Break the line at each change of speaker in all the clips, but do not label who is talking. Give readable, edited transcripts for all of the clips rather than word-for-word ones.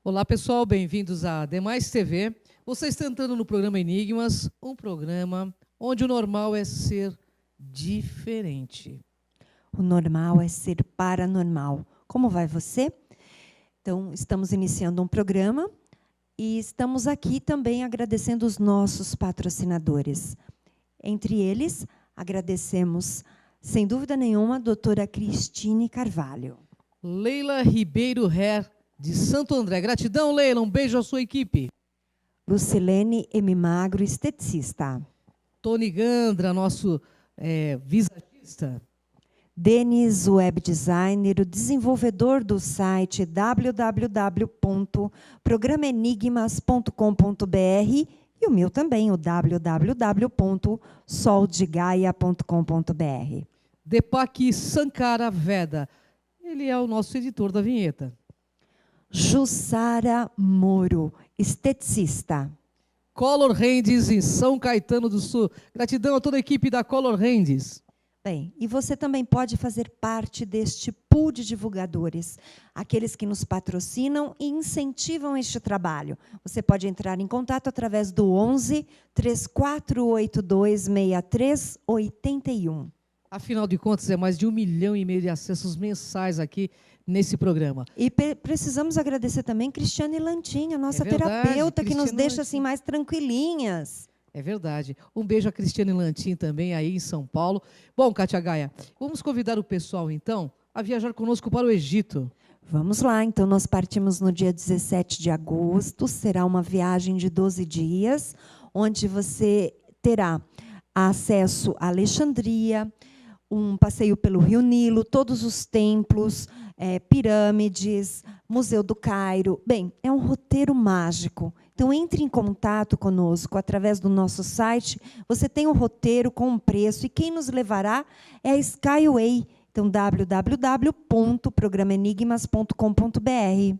Olá, pessoal, bem-vindos à Demais TV. Você está entrando no programa Enigmas, um programa onde o normal é ser diferente.
O normal é ser paranormal. Como vai você? Então, estamos iniciando um programa e estamos aqui também agradecendo os nossos patrocinadores. Entre eles, agradecemos, sem dúvida nenhuma, a doutora Cristine Carvalho.
Leila Ribeiro Her, de Santo André. Gratidão, Leila. Um beijo à sua equipe.
Lucilene M. Magro, esteticista.
Tony Gandra, nosso visagista.
Denis, web designer, o desenvolvedor do site www.programenigmas.com.br e o meu também, o www.soldegaia.com.br.
Deepak Sankara Veda. Ele é o nosso editor da vinheta.
Jussara Moro, esteticista.
Color Hands em São Caetano do Sul. Gratidão a toda a equipe da Color Hands.
Bem, e você também pode fazer parte deste pool de divulgadores, aqueles que nos patrocinam e incentivam este trabalho. Você pode entrar em contato através do 11 3482 6381.
Afinal de contas, é mais de 1,5 milhão de acessos mensais aqui nesse programa.
E precisamos agradecer também Cristiane Lantin, a nossa
verdade,
terapeuta, que nos
Cristiane
deixa
Lantin.
assim mais tranquilinhas.
É verdade. Um beijo a Cristiane Lantin também aí em São Paulo. Bom, Kátia Gaia, vamos convidar o pessoal, então, a viajar conosco para o Egito.
Vamos lá, então nós partimos no dia 17 de agosto, será uma viagem de 12 dias, onde você terá acesso a Alexandria, um passeio pelo Rio Nilo, todos os templos, pirâmides, Museu do Cairo. Bem, é um roteiro mágico. Então, entre em contato conosco através do nosso site. Você tem um roteiro com um preço e quem nos levará é a Skyway. Então, www.programenigmas.com.br.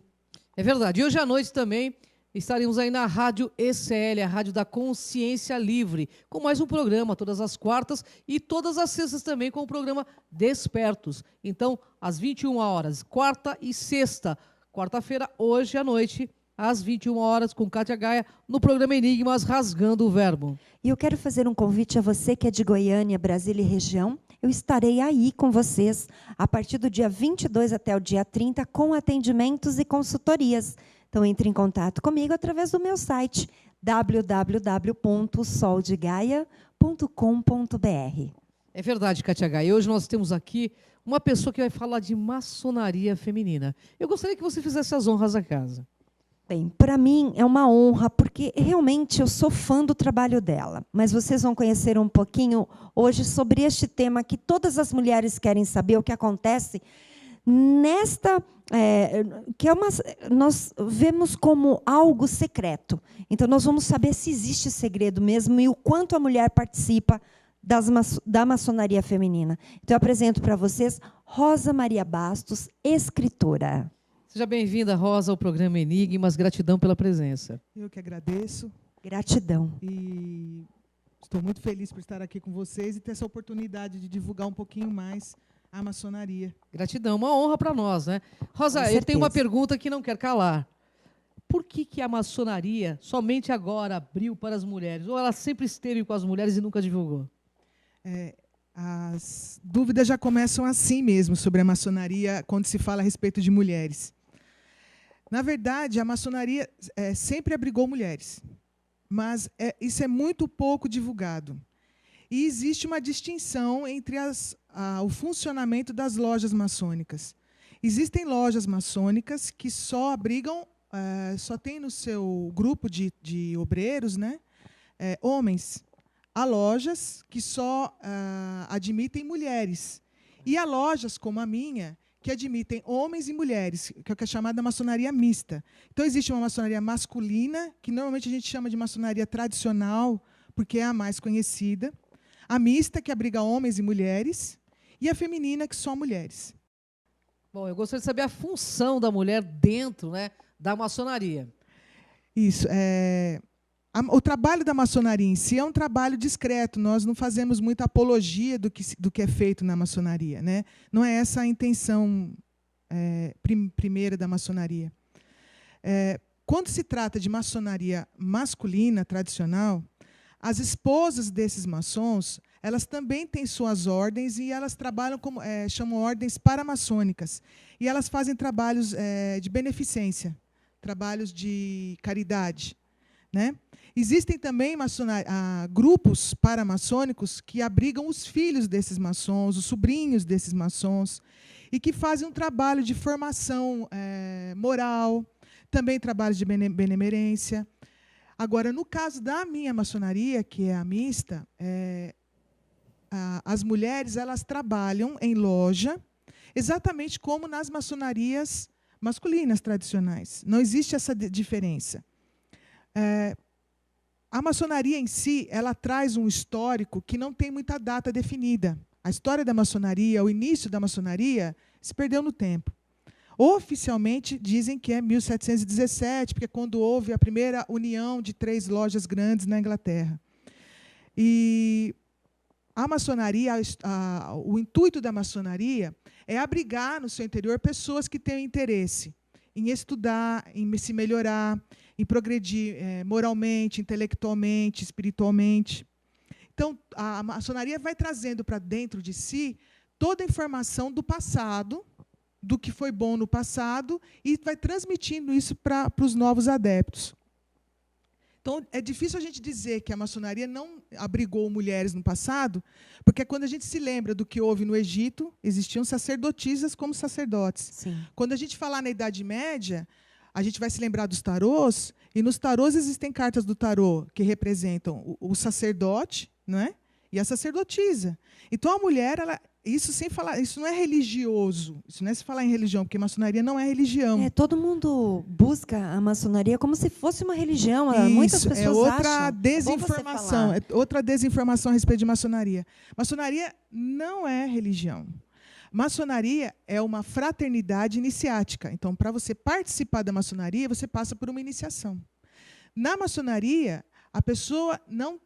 É verdade. E hoje à noite também estaremos aí na Rádio ECL, a Rádio da Consciência Livre, com mais um programa, todas as quartas e todas as sextas também com o programa Despertos. Então, às 21 horas, quarta e sexta. Quarta-feira, hoje à noite, às 21 horas, com Kátia Gaia, no programa Enigmas, Rasgando o Verbo.
E eu quero fazer um convite a você que é de Goiânia, Brasília e região. Eu estarei aí com vocês a partir do dia 22 até o dia 30 com atendimentos e consultorias. Então, entre em contato comigo através do meu site www.soldegaia.com.br.
É verdade, Kátia Gaia. Hoje nós temos aqui uma pessoa que vai falar de maçonaria feminina. Eu gostaria que você fizesse as honras à casa.
Bem, para mim é uma honra, porque realmente eu sou fã do trabalho dela. Mas vocês vão conhecer um pouquinho hoje sobre este tema que todas as mulheres querem saber, o que acontece nesta... nós vemos como algo secreto. Então, nós vamos saber se existe segredo mesmo e o quanto a mulher participa da maçonaria feminina. Então, eu apresento para vocês Rosa Maria Bastos, escritora.
Seja bem-vinda, Rosa, ao programa Enigmas. Gratidão pela presença.
Eu que agradeço.
Gratidão.
E estou muito feliz por estar aqui com vocês e ter essa oportunidade de divulgar um pouquinho mais a maçonaria.
Gratidão, uma honra para nós, né? Rosa, eu tenho uma pergunta que não quer calar. Por que a maçonaria somente agora abriu para as mulheres? Ou ela sempre esteve com as mulheres e nunca divulgou?
As dúvidas já começam assim mesmo sobre a maçonaria quando se fala a respeito de mulheres. Na verdade, a maçonaria sempre abrigou mulheres, mas isso é muito pouco divulgado. E existe uma distinção entre o funcionamento das lojas maçônicas. Existem lojas maçônicas que só abrigam, só tem no seu grupo de obreiros, né, homens. Há lojas que só admitem mulheres. E há lojas como a minha, que admitem homens e mulheres, que é a chamada maçonaria mista. Então, existe uma maçonaria masculina, que normalmente a gente chama de maçonaria tradicional, porque é a mais conhecida. A mista, que abriga homens e mulheres, e a feminina, que só mulheres.
Bom, eu gostaria de saber a função da mulher dentro, né, da maçonaria.
Isso. O trabalho da maçonaria em si é um trabalho discreto. Nós não fazemos muita apologia do que é feito na maçonaria, né? Não é essa a intenção primeira da maçonaria. quando se trata de maçonaria masculina tradicional, as esposas desses maçons, elas também têm suas ordens e elas trabalham como chamam ordens paramaçônicas. E elas fazem trabalhos de beneficência, trabalhos de caridade, né? Existem também grupos paramaçônicos que abrigam os filhos desses maçons, os sobrinhos desses maçons, e que fazem um trabalho de formação moral, também trabalhos de benemerência. Agora, no caso da minha maçonaria, que é a mista, as mulheres elas trabalham em loja, exatamente como nas maçonarias masculinas tradicionais. Não existe essa diferença. A maçonaria em si, ela traz um histórico que não tem muita data definida. A história da maçonaria, o início da maçonaria, se perdeu no tempo. Oficialmente, dizem que é 1717, porque é quando houve a primeira união de 3 lojas grandes na Inglaterra. E a maçonaria, o intuito da maçonaria é abrigar no seu interior pessoas que tenham interesse em estudar, em se melhorar, em progredir moralmente, intelectualmente, espiritualmente. Então, a maçonaria vai trazendo para dentro de si toda a informação do passado, do que foi bom no passado, e vai transmitindo isso para os novos adeptos. Então, é difícil a gente dizer que a maçonaria não abrigou mulheres no passado, porque quando a gente se lembra do que houve no Egito, existiam sacerdotisas como sacerdotes.
Sim.
Quando a gente falar na Idade Média, a gente vai se lembrar dos tarôs, e nos tarôs existem cartas do tarô que representam o sacerdote, não é? E a sacerdotisa. Então, a mulher, isso sem falar, isso não é religioso, isso não é se falar em religião, porque a maçonaria não é religião.
Todo mundo busca a maçonaria como se fosse uma religião. Muitas pessoas
é outra
acham.
Desinformação, é outra desinformação a respeito de maçonaria. Maçonaria não é religião. Maçonaria é uma fraternidade iniciática. Então, para você participar da maçonaria, você passa por uma iniciação. Na maçonaria, a pessoa não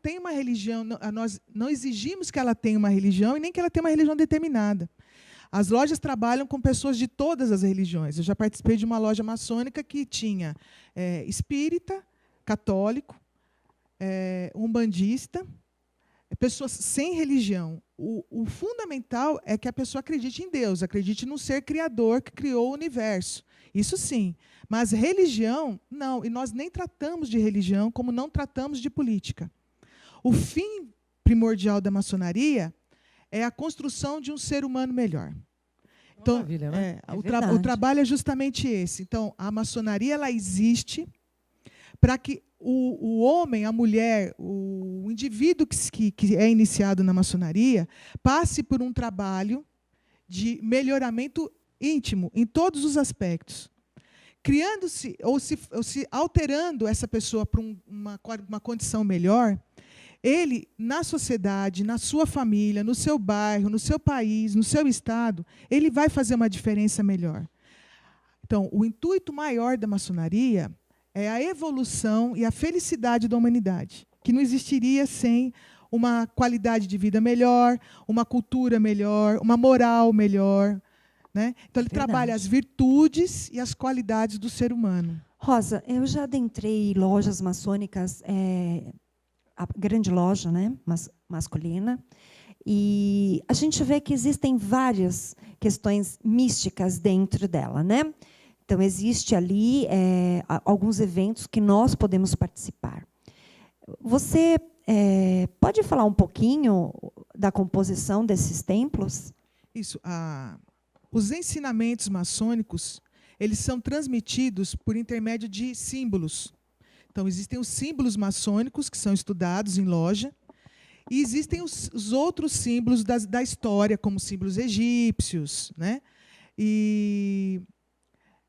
tem uma religião, nós não exigimos que ela tenha uma religião e nem que ela tenha uma religião determinada. As lojas trabalham com pessoas de todas as religiões. Eu já participei de uma loja maçônica que tinha espírita, católico, umbandista, pessoas sem religião. O fundamental é que a pessoa acredite em Deus, acredite no ser criador que criou o universo. Isso sim. Mas religião, não. E nós nem tratamos de religião como não tratamos de política. O fim primordial da maçonaria é a construção de um ser humano melhor. Então,
maravilha, né?
O trabalho é justamente esse. Então, a maçonaria ela existe para que o homem, a mulher, o indivíduo que é iniciado na maçonaria passe por um trabalho de melhoramento íntimo em todos os aspectos, criando-se ou se alterando essa pessoa para uma condição melhor. Ele, na sociedade, na sua família, no seu bairro, no seu país, no seu estado, ele vai fazer uma diferença melhor. Então, o intuito maior da maçonaria é a evolução e a felicidade da humanidade, que não existiria sem uma qualidade de vida melhor, uma cultura melhor, uma moral melhor, né? Então, ele trabalha as virtudes e as qualidades do ser humano.
Rosa, eu já adentrei lojas maçônicas, a grande loja, né, masculina, e a gente vê que existem várias questões místicas dentro dela, né? Então, existe ali alguns eventos que nós podemos participar. Você pode falar um pouquinho da composição desses templos?
Isso. Os ensinamentos maçônicos, eles são transmitidos por intermédio de símbolos. Então, existem os símbolos maçônicos, que são estudados em loja, e existem os outros símbolos da história, como símbolos egípcios, né? E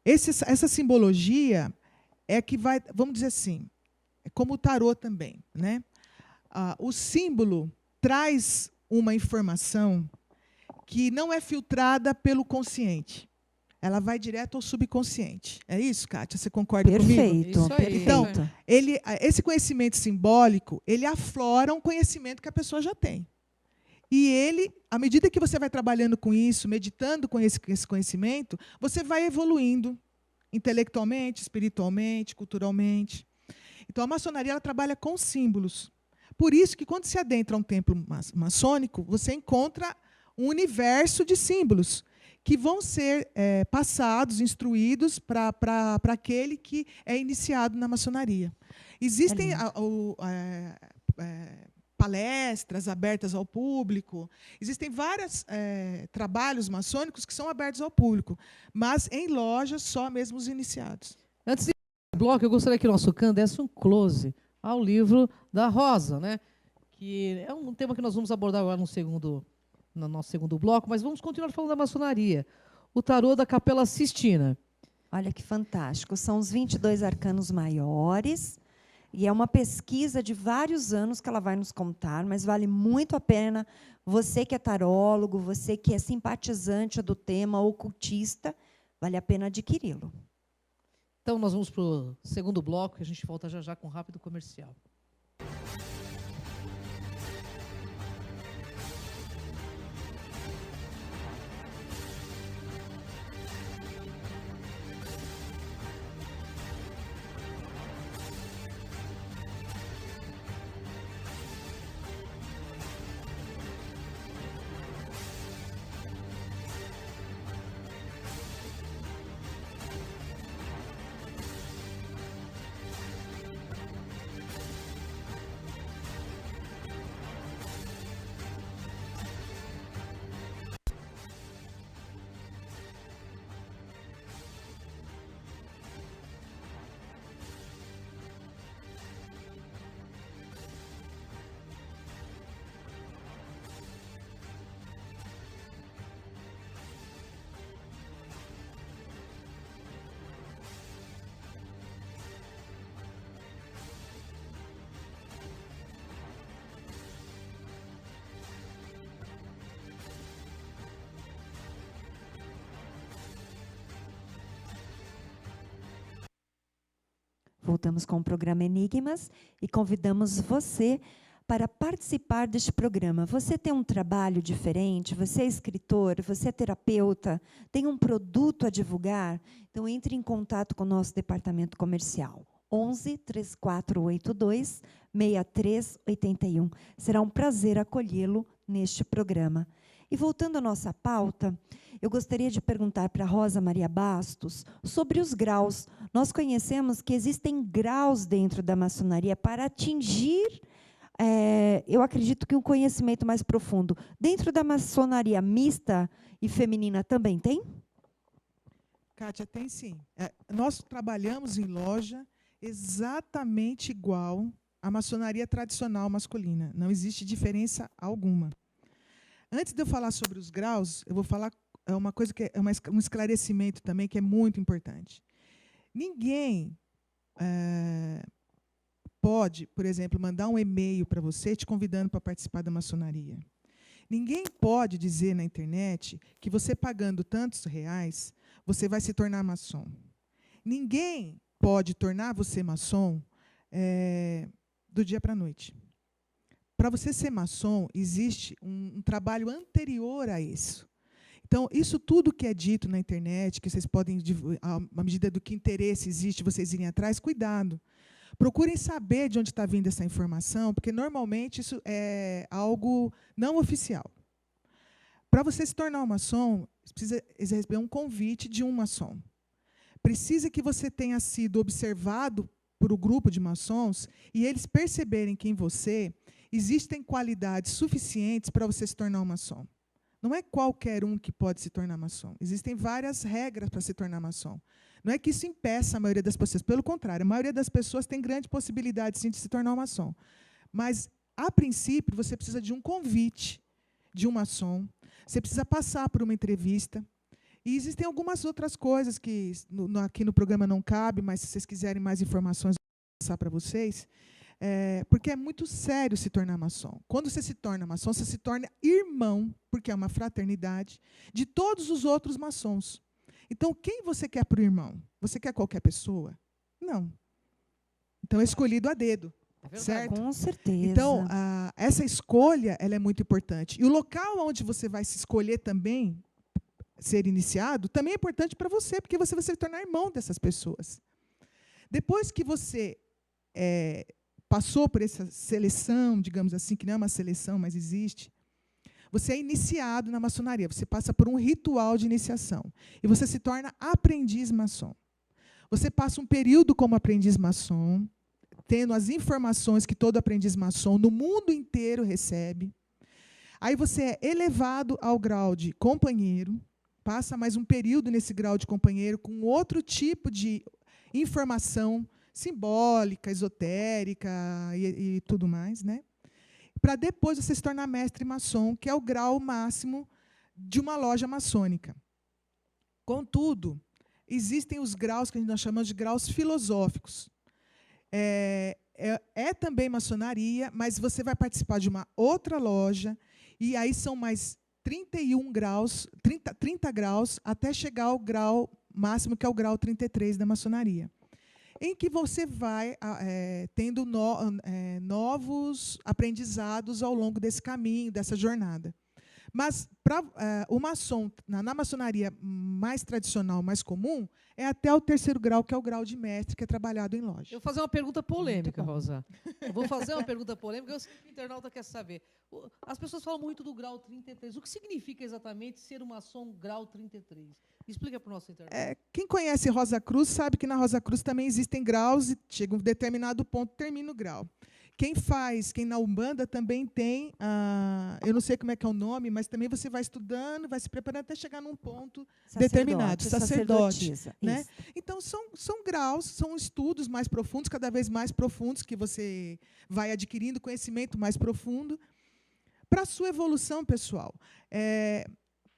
essa simbologia é que vai, vamos dizer assim, é como o tarô também, né? O símbolo traz uma informação que não é filtrada pelo consciente. Ela vai direto ao subconsciente. É isso, Kátia? Você concorda comigo?
Perfeito, perfeito.
Então, esse conhecimento simbólico, ele aflora um conhecimento que a pessoa já tem. E ele, à medida que você vai trabalhando com isso, meditando com esse conhecimento, você vai evoluindo intelectualmente, espiritualmente, culturalmente. Então, a maçonaria ela trabalha com símbolos. Por isso que, quando se adentra a um templo maçônico, você encontra um universo de símbolos que vão ser passados, instruídos para aquele que é iniciado na maçonaria. Existem palestras abertas ao público, existem vários trabalhos maçônicos que são abertos ao público, mas em lojas só mesmo os iniciados.
Antes de bloco, eu gostaria que o nosso Can desse um close ao livro da Rosa, né? Que é um tema que nós vamos abordar agora no nosso segundo bloco, mas vamos continuar falando da maçonaria. O tarô da Capela Sistina.
Olha que fantástico. São os 22 arcanos maiores, e é uma pesquisa de vários anos que ela vai nos contar, mas vale muito a pena. Você que é tarólogo, você que é simpatizante do tema, ocultista, vale a pena adquiri-lo.
Então, nós vamos para o segundo bloco, e a gente volta já já com um rápido comercial.
Voltamos com o programa Enigmas e convidamos você para participar deste programa. Você tem um trabalho diferente, você é escritor, você é terapeuta, tem um produto a divulgar? Então, entre em contato com o nosso departamento comercial. 11 3482 6381. Será um prazer acolhê-lo neste programa. E voltando à nossa pauta, eu gostaria de perguntar para a Rosa Maria Bastos sobre os graus. Nós conhecemos que existem graus dentro da maçonaria para atingir, eu acredito que um conhecimento mais profundo. Dentro da maçonaria mista e feminina também tem?
Kátia, tem sim. Nós trabalhamos em loja exatamente igual à maçonaria tradicional masculina. Não existe diferença alguma. Antes de eu falar sobre os graus, eu vou falar uma coisa que é um esclarecimento também que é muito importante. Ninguém pode, por exemplo, mandar um e-mail para você te convidando para participar da maçonaria. Ninguém pode dizer na internet que você pagando tantos reais, você vai se tornar maçom. Ninguém pode tornar você maçom do dia para a noite. Para você ser maçom, existe um trabalho anterior a isso. Então, isso tudo que é dito na internet, que vocês podem, à medida do que interesse existe, vocês irem atrás, cuidado. Procurem saber de onde está vindo essa informação, porque, normalmente, isso é algo não oficial. Para você se tornar um maçom, precisa receber um convite de um maçom. Precisa que você tenha sido observado por um grupo de maçons e eles perceberem que em você existem qualidades suficientes para você se tornar um maçom. Não é qualquer um que pode se tornar maçom. Existem várias regras para se tornar maçom. Não é que isso impeça a maioria das pessoas. Pelo contrário, a maioria das pessoas tem grande possibilidade, sim, de se tornar um maçom. Mas, a princípio, você precisa de um convite de um maçom. Você precisa passar por uma entrevista. E existem algumas outras coisas que aqui no programa não cabe, mas se vocês quiserem mais informações, eu vou passar para vocês. Porque é muito sério se tornar maçom. Quando você se torna maçom, você se torna irmão, porque é uma fraternidade, de todos os outros maçons. Então, quem você quer para o irmão? Você quer qualquer pessoa? Não. Então, é escolhido a dedo. Certo?
Com certeza.
Então, essa escolha ela é muito importante. E o local onde você vai se escolher também ser iniciado, também é importante para você, porque você vai se tornar irmão dessas pessoas. Depois que você passou por essa seleção, digamos assim, que não é uma seleção, mas existe, você é iniciado na maçonaria, você passa por um ritual de iniciação, e você se torna aprendiz maçom. Você passa um período como aprendiz maçom, tendo as informações que todo aprendiz maçom no mundo inteiro recebe. Aí você é elevado ao grau de companheiro, passa mais um período nesse grau de companheiro com outro tipo de informação simbólica, esotérica e tudo mais, né? Para depois você se tornar mestre maçom, que é o grau máximo de uma loja maçônica. Contudo, existem os graus que nós chamamos de graus filosóficos. É também maçonaria, mas você vai participar de uma outra loja, e aí são mais 31 graus, 30 graus, até chegar ao grau máximo, que é o grau 33 da maçonaria, em que você vai tendo novos aprendizados ao longo desse caminho, dessa jornada. Mas o maçom, na maçonaria mais tradicional, mais comum, é até o 3º grau, que é o grau de mestre, que é trabalhado em loja.
Eu vou fazer uma pergunta polêmica, Rosa. Eu vou fazer uma pergunta polêmica, eu sei que o internauta quer saber. As pessoas falam muito do grau 33. O que significa exatamente ser um maçom grau 33? Explica para o nosso internauta.
Quem conhece Rosa Cruz sabe que na Rosa Cruz também existem graus, e chega um determinado ponto, termina o grau. Quem na Umbanda também tem, eu não sei como é que é o nome, mas também você vai estudando, vai se preparando até chegar num ponto determinado, sacerdote. Né? Então, são graus, são estudos mais profundos, cada vez mais profundos, que você vai adquirindo conhecimento mais profundo, para a sua evolução pessoal.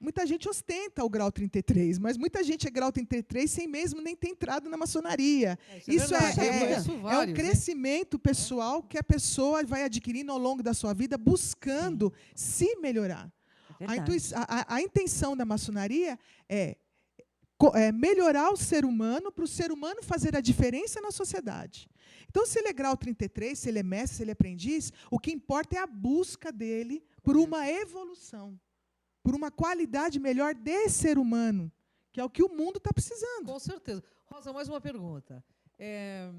Muita gente ostenta o grau 33, mas muita gente é grau 33 sem mesmo nem ter entrado na maçonaria. Isso é um crescimento pessoal que a pessoa vai adquirindo ao longo da sua vida, buscando se melhorar. A intenção da maçonaria é melhorar o ser humano, para o ser humano fazer a diferença na sociedade. Então, se ele é grau 33, se ele é mestre, se ele é aprendiz, o que importa é a busca dele por uma evolução, por uma qualidade melhor de ser humano, que é o que o mundo está precisando.
Com certeza. Rosa, mais uma pergunta. É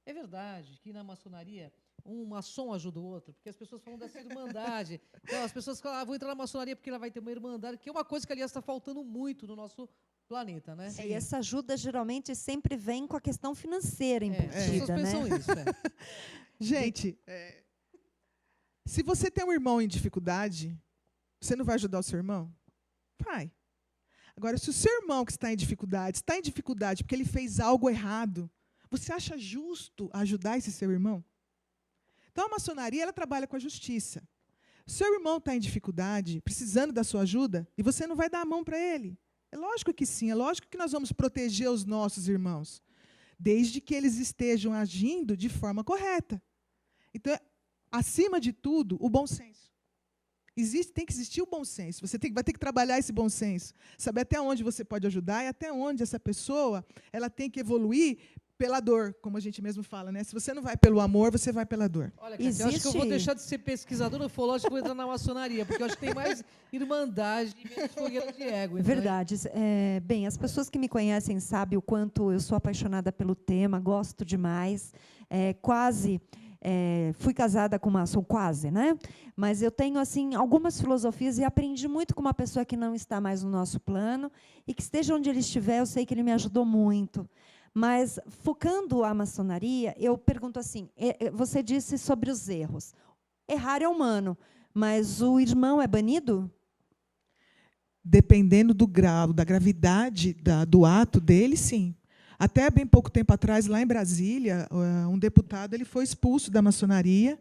verdade que na maçonaria um maçom ajuda o outro? Porque as pessoas falam dessa irmandade. Então, as pessoas falam, vou entrar na maçonaria porque ela vai ter uma irmandade, que é uma coisa que, aliás, está faltando muito no nosso planeta, né?
E essa ajuda, geralmente, sempre vem com a questão financeira embutida,
as pessoas pensam isso,
Gente, se você tem um irmão em dificuldade, você não vai ajudar o seu irmão? Vai. Agora, se o seu irmão que está em dificuldade porque ele fez algo errado, você acha justo ajudar esse seu irmão? Então, a maçonaria ela trabalha com a justiça. O seu irmão está em dificuldade, precisando da sua ajuda, e você não vai dar a mão para ele. É lógico que sim, é lógico que nós vamos proteger os nossos irmãos, desde que eles estejam agindo de forma correta. Então, acima de tudo, o bom senso. Tem que existir o bom senso. Você vai ter que trabalhar esse bom senso, saber até onde você pode ajudar e até onde essa pessoa ela tem que evoluir pela dor, como a gente mesmo fala, né? Se você não vai pelo amor, você vai pela dor.
Olha, Cátia, eu acho que eu vou deixar de ser pesquisadora ufológica e vou entrar na maçonaria, porque eu acho que tem mais irmandade e menos fogueira de ego. Então,
verdade. Bem, as pessoas que me conhecem sabem o quanto eu sou apaixonada pelo tema, gosto demais, fui casada com maçom, quase, né? Mas eu tenho assim algumas filosofias e aprendi muito com uma pessoa que não está mais no nosso plano e que esteja onde ele estiver, eu sei que ele me ajudou muito. Mas focando a maçonaria, eu pergunto assim: você disse sobre os erros. Errar é humano, mas o irmão é banido?
Dependendo do grau, da gravidade do ato dele, sim. Até bem pouco tempo atrás, lá em Brasília, um deputado ele foi expulso da maçonaria.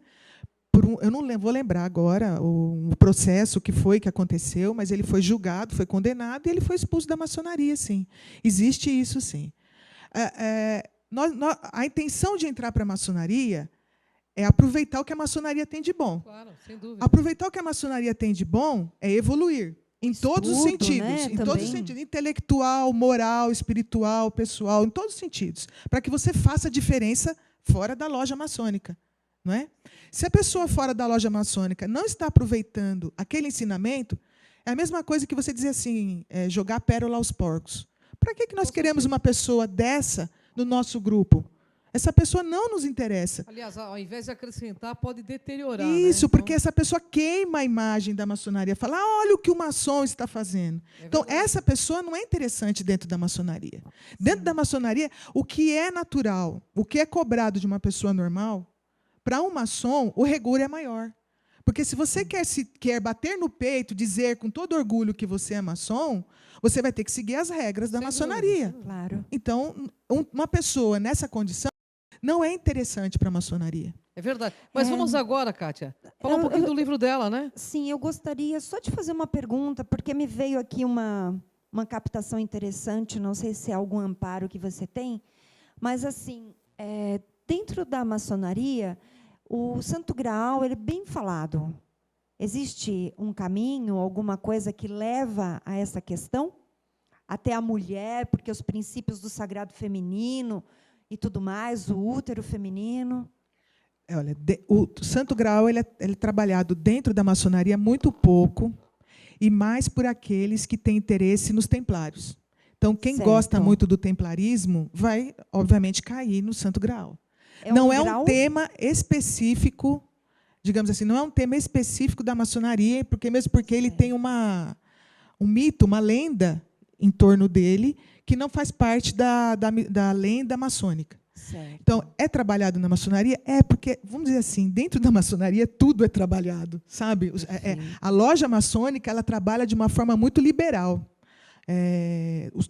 Eu não vou lembrar agora o processo que aconteceu, mas ele foi julgado, foi condenado, e ele foi expulso da maçonaria, sim. Existe isso, sim. A intenção de entrar para a maçonaria é aproveitar o que a maçonaria tem de bom.
Claro, sem dúvida.
Aproveitar o que a maçonaria tem de bom é evoluir. Em todos os sentidos,
né?
Em todos os sentidos, intelectual, moral, espiritual, pessoal, em todos os sentidos, para que você faça a diferença fora da loja maçônica, não é? Se a pessoa fora da loja maçônica não está aproveitando aquele ensinamento, É a mesma coisa que você dizer assim, jogar pérola aos porcos. Para que nós queremos uma pessoa dessa no nosso grupo? Essa pessoa não nos interessa.
Aliás, ao invés de acrescentar, pode deteriorar.
Isso,
né?
porque essa pessoa queima a imagem da maçonaria. Fala, olha o que o maçom está fazendo. Então, essa pessoa não é interessante dentro da maçonaria. Dentro da maçonaria, o que é natural, o que é cobrado de uma pessoa normal, para um maçom, o rigor é maior. Porque se você quer bater no peito, dizer com todo orgulho que você é maçom, você vai ter que seguir as regras da maçonaria.
Claro.
Então, uma pessoa nessa condição não é interessante para a maçonaria.
É verdade. Mas vamos agora, Kátia, falar um pouquinho do livro dela, né?
Sim, eu gostaria só de fazer uma pergunta, porque me veio aqui uma captação interessante, não sei se é algum amparo que você tem, mas, assim, dentro da maçonaria, o Santo Graal ele é bem falado. Existe um caminho, alguma coisa que leva a essa questão? Até a mulher, porque os princípios do sagrado feminino e tudo mais, o útero feminino.
Olha, o Santo Graal ele é trabalhado dentro da maçonaria muito pouco e mais por aqueles que têm interesse nos templários. Então, quem gosta muito do templarismo vai, obviamente, cair no Santo Graal. Não é um tema específico, digamos assim, não é um tema específico da maçonaria, mesmo porque ele tem um mito, uma lenda em torno dele, que não faz parte da lenda maçônica.
Certo.
Então, é trabalhado na maçonaria? Porque, vamos dizer assim, dentro da maçonaria tudo é trabalhado, sabe? A loja maçônica ela trabalha de uma forma muito liberal,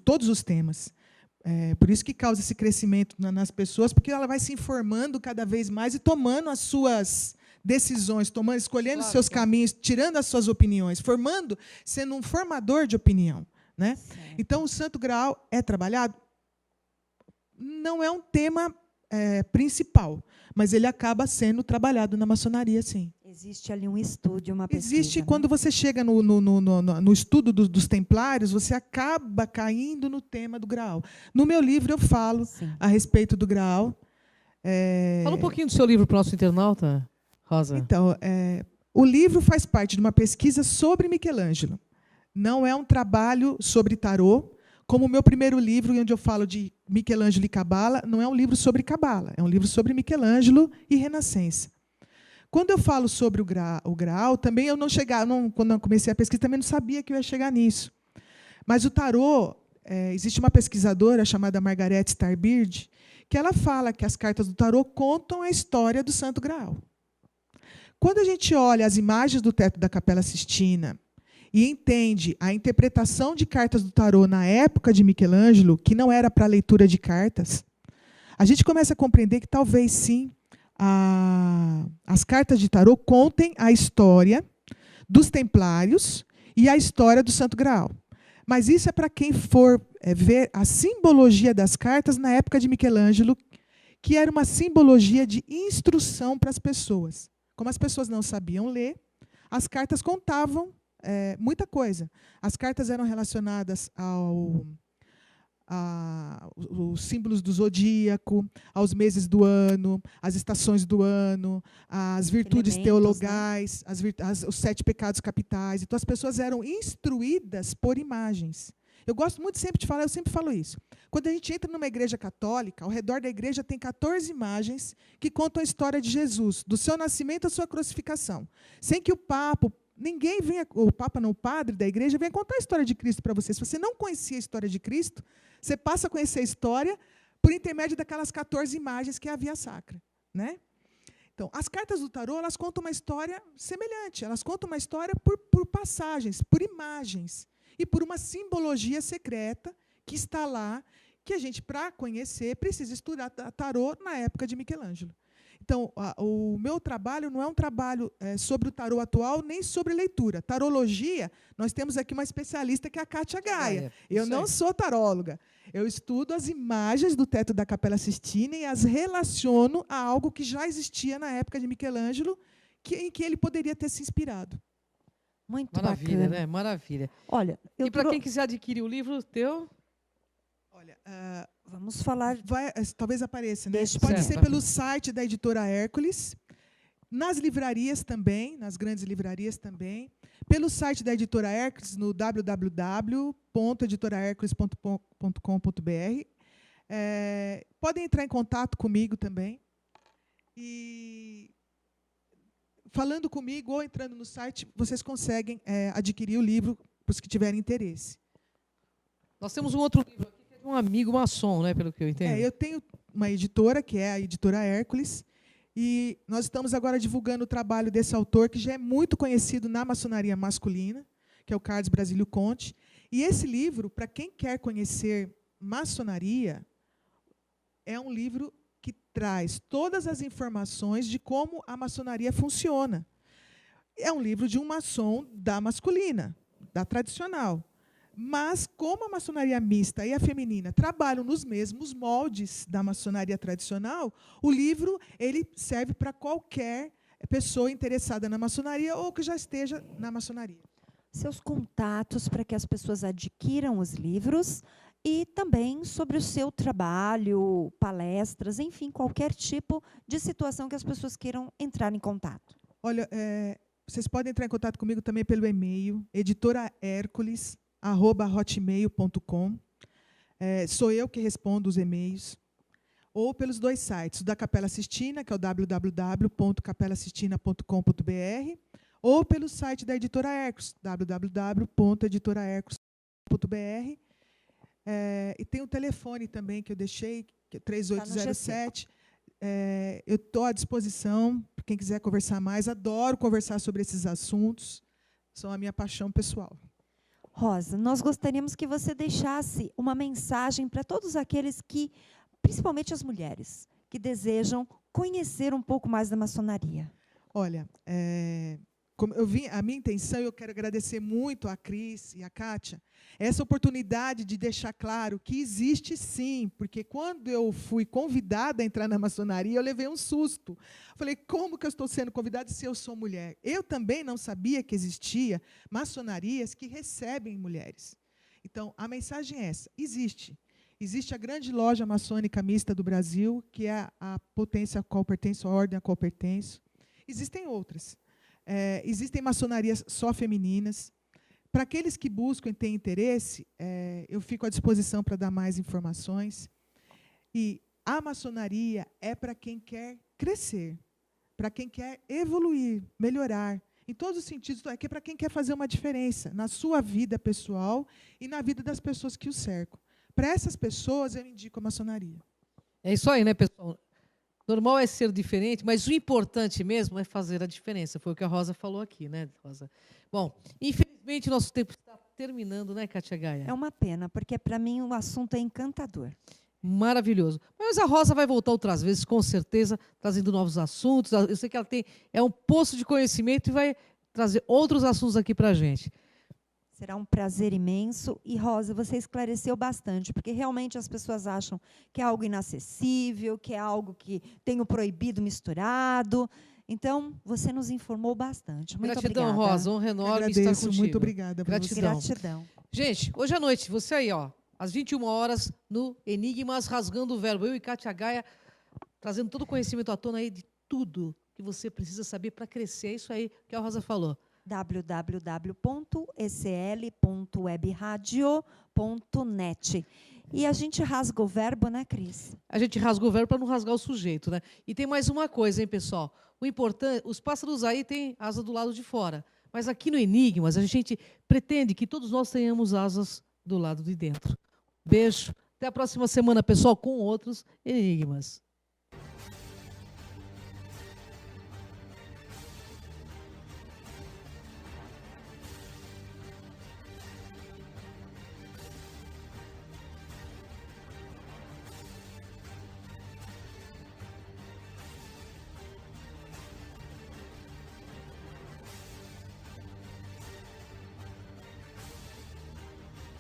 todos os temas. Por isso que causa esse crescimento nas pessoas, porque ela vai se informando cada vez mais e tomando as suas decisões, escolhendo os seus caminhos, tirando as suas opiniões, sendo um formador de opinião. Né? Então, o Santo Graal é trabalhado? Não é um tema principal, mas ele acaba sendo trabalhado na maçonaria, sim.
Existe ali um estudo, uma pesquisa.
Existe, né? Quando você chega no estudo dos templários, você acaba caindo no tema do Graal. No meu livro, eu falo a respeito do Graal.
Fala um pouquinho do seu livro para o nosso internauta, Rosa.
Então, o livro faz parte de uma pesquisa sobre Michelangelo. Não é um trabalho sobre tarô, como o meu primeiro livro, onde eu falo de Michelangelo e Cabala, não é um livro sobre Cabala, é um livro sobre Michelangelo e Renascença. Quando eu falo sobre o Graal, também quando eu comecei a pesquisa, também não sabia que eu ia chegar nisso. Mas o tarô, existe uma pesquisadora chamada Margaret Starbeard, que ela fala que as cartas do tarô contam a história do Santo Graal. Quando a gente olha as imagens do teto da Capela Sistina, e entende a interpretação de cartas do tarô na época de Michelangelo, que não era para leitura de cartas, a gente começa a compreender que talvez sim as cartas de tarô contem a história dos templários e a história do Santo Graal. Mas isso é para quem for ver a simbologia das cartas na época de Michelangelo, que era uma simbologia de instrução para as pessoas. Como as pessoas não sabiam ler, as cartas contavam muita coisa. As cartas eram relacionadas aos símbolos do zodíaco, aos meses do ano, às estações do ano, às virtudes teologais, né? Os 7 pecados capitais. Então, as pessoas eram instruídas por imagens. Eu gosto muito sempre de falar, eu sempre falo isso. Quando a gente entra numa igreja católica, ao redor da igreja tem 14 imagens que contam a história de Jesus, do seu nascimento à sua crucificação. Sem que o Papa, o padre da igreja venha contar a história de Cristo para você. Se você não conhecia a história de Cristo, você passa a conhecer a história por intermédio daquelas 14 imagens que é a Via Sacra, né? Então, as cartas do tarô, elas contam uma história semelhante. Elas contam uma história por passagens, por imagens e por uma simbologia secreta que está lá, que a gente, para conhecer, precisa estudar tarô na época de Michelangelo. Então, o meu trabalho não é um trabalho sobre o tarô atual, nem sobre leitura. Tarologia, nós temos aqui uma especialista que é a Kátia Gaia. Eu não sou taróloga. Eu estudo as imagens do teto da Capela Sistina e as relaciono a algo que já existia na época de Michelangelo, em que ele poderia ter se inspirado.
Muito
Maravilha,
bacana.
né? Maravilha.
Olha,
e para quem quiser adquirir o livro teu?
Olha,
vamos falar.
talvez apareça, né?
Deixa
Pode
certo.
ser pelo site da editora Hércules. nas livrarias também, nas grandes livrarias também, pelo site da Editora Hércules, no www.editorahercules.com.br. Podem entrar em contato comigo também. E, falando comigo ou entrando no site, vocês conseguem adquirir o livro para os que tiverem interesse.
Nós temos um outro livro aqui, que é de um amigo maçom, né, pelo que eu entendo.
Eu tenho uma editora, que é a Editora Hércules, e nós estamos agora divulgando o trabalho desse autor, que já é muito conhecido na maçonaria masculina, que é o Carlos Brasílio Conte. E esse livro, para quem quer conhecer maçonaria, é um livro que traz todas as informações de como a maçonaria funciona. É um livro de um maçom da masculina, da tradicional. Mas, como a maçonaria mista e a feminina trabalham nos mesmos moldes da maçonaria tradicional, o livro ele serve para qualquer pessoa interessada na maçonaria ou que já esteja na maçonaria.
Seus contatos para que as pessoas adquiram os livros e também sobre o seu trabalho, palestras, enfim, qualquer tipo de situação que as pessoas queiram entrar em contato.
Olha, vocês podem entrar em contato comigo também pelo e-mail, editorahercules@hotmail.com. Sou eu que respondo os e-mails. Ou pelos dois sites, o da Capela Sistina, que é o www.capelasistina.com.br, ou pelo site da Editora Hércules, www.editorahercules.br. E tem um telefone também que eu deixei, que é 3807. Eu estou à disposição para quem quiser conversar mais. Adoro conversar sobre esses assuntos. São a minha paixão pessoal.
Rosa, nós gostaríamos que você deixasse uma mensagem para todos aqueles que, principalmente as mulheres, que desejam conhecer um pouco mais da maçonaria.
Olha, como a minha intenção, eu quero agradecer muito a Cris e a Kátia, essa oportunidade de deixar claro que existe sim, porque quando eu fui convidada a entrar na maçonaria, eu levei um susto. Falei, como que eu estou sendo convidada se eu sou mulher? Eu também não sabia que existia maçonarias que recebem mulheres. Então, a mensagem é essa, existe. Existe a grande loja maçônica mista do Brasil, que é a potência a qual pertenço, a ordem a qual pertenço. Existem outras. Existem maçonarias só femininas. Para aqueles que buscam e têm interesse, eu fico à disposição para dar mais informações. E a maçonaria é para quem quer crescer, para quem quer evoluir, melhorar, em todos os sentidos, é para quem quer fazer uma diferença na sua vida pessoal e na vida das pessoas que o cercam. Para essas pessoas, eu indico a maçonaria.
É isso aí, né, pessoal? Normal é ser diferente, mas o importante mesmo é fazer a diferença. Foi o que a Rosa falou aqui, né, Rosa? Bom, infelizmente, nosso tempo está terminando, né, Kátia Gaia?
É uma pena, porque, para mim, o assunto é encantador.
Maravilhoso. Mas a Rosa vai voltar outras vezes, com certeza, trazendo novos assuntos. Eu sei que ela é um poço de conhecimento e vai trazer outros assuntos aqui para a gente.
Será um prazer imenso. E, Rosa, você esclareceu bastante, porque realmente as pessoas acham que é algo inacessível, que é algo que tem o proibido misturado. Então, você nos informou bastante. Muito
gratidão,
obrigada.
Rosa. Honra enorme estar
Agradeço,
contigo.
muito obrigada.
Gratidão.
Gratidão.
Gente, hoje à noite, você aí, ó, às 21 horas, no Enigmas Rasgando o Verbo. Eu e Kátia Gaia, trazendo todo o conhecimento à tona aí de tudo que você precisa saber para crescer. É isso aí que a Rosa falou.
www.ecl.webradio.net. E a gente rasga o verbo, né, Cris?
A gente rasga o verbo para não rasgar o sujeito, né? E tem mais uma coisa, hein, pessoal? O importante, os pássaros aí têm asa do lado de fora. Mas aqui no Enigmas, a gente pretende que todos nós tenhamos asas do lado de dentro. Beijo. Até a próxima semana, pessoal, com outros Enigmas.